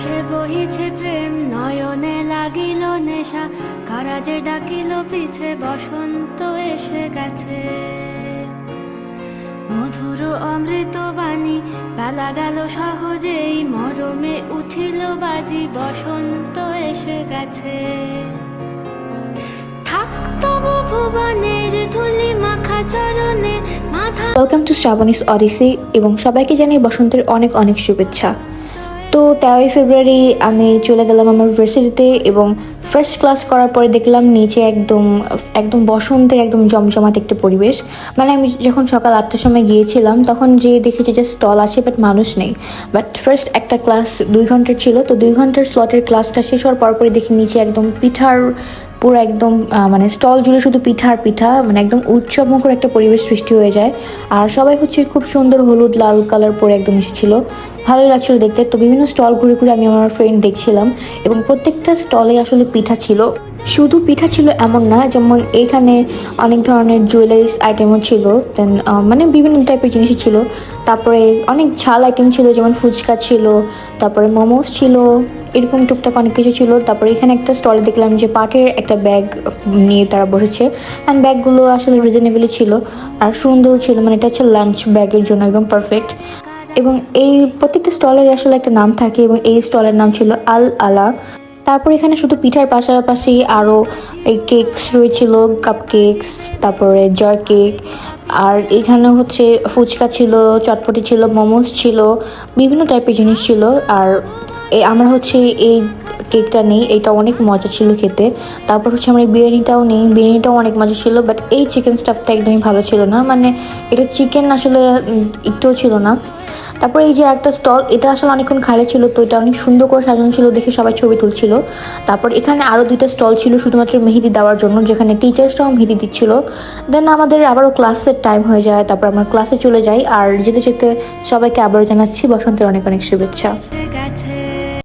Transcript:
আকাশে বহিছে প্রেম, নয়নে লাগিল নেশা, কারাজে ডাকিল পিছে, বসন্ত এসে গেছে। মধুর অমৃত বাণী, বেলা গেল সহজেই, মরমে উঠিল বাজি, বসন্ত এসে গেছে। থাক তবু ভুবনের ধুলি মাখা চরণে মাথা। ওয়েলকাম টু শ্রাবণীস অডিসি এবং সবাইকে জানাই বসন্তের অনেক অনেক শুভেচ্ছা। তো 13ই ফেব্রুয়ারি আমি চলে গেলাম আমার ভার্সিটিতে এবং ফার্স্ট ক্লাস করার পরে দেখলাম নিচে একদম একদম বসন্তের একদম জমজমাট একটা পরিবেশ। মানে আমি যখন সকাল 8টার সময় গিয়েছিলাম তখন যে দেখেছি যে স্টল আছে বাট মানুষ নেই। বাট ফার্স্ট একটা ক্লাস 2 ঘন্টার ছিল, তো 2 ঘন্টার স্লটের ক্লাসটা শেষ হওয়ার পরপরই দেখি নিচে একদম পিঠার পুরো একদম মানে স্টল জুড়ে শুধু পিঠার পিঠা, মানে একদম উৎসবমুখর একটা পরিবেশ সৃষ্টি হয়ে যায়। আর সবাই হচ্ছে খুব সুন্দর হলুদ লাল কালার পরে একদম এসেছিলো, ভালোই লাগছিল দেখতে। তো বিভিন্ন স্টল ঘুরে ঘুরে আমি আমার ফ্রেন্ড দেখছিলাম এবং প্রত্যেকটা স্টলে আসলে পিঠা ছিল। শুধু পিঠা ছিল এমন না, যেমন এখানে অনেক ধরনের জুয়েলারিস আইটেমও ছিল, দেন মানে বিভিন্ন টাইপের জিনিসই ছিল। তারপরে অনেক ঝাল আইটেম ছিল, যেমন ফুচকা ছিল, তারপরে মোমোস ছিল, এরকম টুকটাক অনেক কিছু ছিল। তারপরে এখানে একটা স্টলে দেখলাম যে পাটের একটা ব্যাগ নিয়ে তারা বসেছে, অ্যান্ড ব্যাগগুলো আসলে রিজনেবলই ছিল আর সুন্দর ছিল, মানে এটা হচ্ছে লাঞ্চ ব্যাগের জন্য একদম পারফেক্ট। এবং এই প্রত্যেকটা স্টলের আসলে একটা নাম থাকে এবং এই স্টলের নাম ছিল আল আলা। তারপর এখানে শুধু পিঠার পাশাপাশি আরও এই কেকস রয়েছিল, কাপ কেকস, তারপরে জার কেক, আর এখানে হচ্ছে ফুচকা ছিল, চটপটি ছিল, মোমোস ছিল, বিভিন্ন টাইপের জিনিস ছিল। আর আমরা হচ্ছে এই কেকটা নেই, এটা অনেক মজা ছিল খেতে। তারপর হচ্ছে আমরা বিরিয়ানিটাও নেই, বিরিয়ানিটাও অনেক মজা ছিল, বাট এই চিকেন স্টাফটা একদমই ভালো ছিল না, মানে এটা চিকেন আসলে একটুও ছিল না। তারপর এই যে একটা স্টল, এটা আসলে অনেকক্ষণ খালি ছিল, তো এটা অনেক সুন্দর করে সাজানো ছিল দেখে সবাই ছবি তুলছিল। তারপর এখানে আরও 2টা স্টল ছিল শুধুমাত্র মেহেদি দেওয়ার জন্য, যেখানে টিচার্সরাও মেহেদি দিচ্ছিল। দেন আমাদের আবারও ক্লাসের টাইম হয়ে যায়, তারপর আমরা ক্লাসে চলে যাই। আর যেতে যেতে সবাইকে আবারও জানাচ্ছি বসন্তের অনেক অনেক শুভেচ্ছা।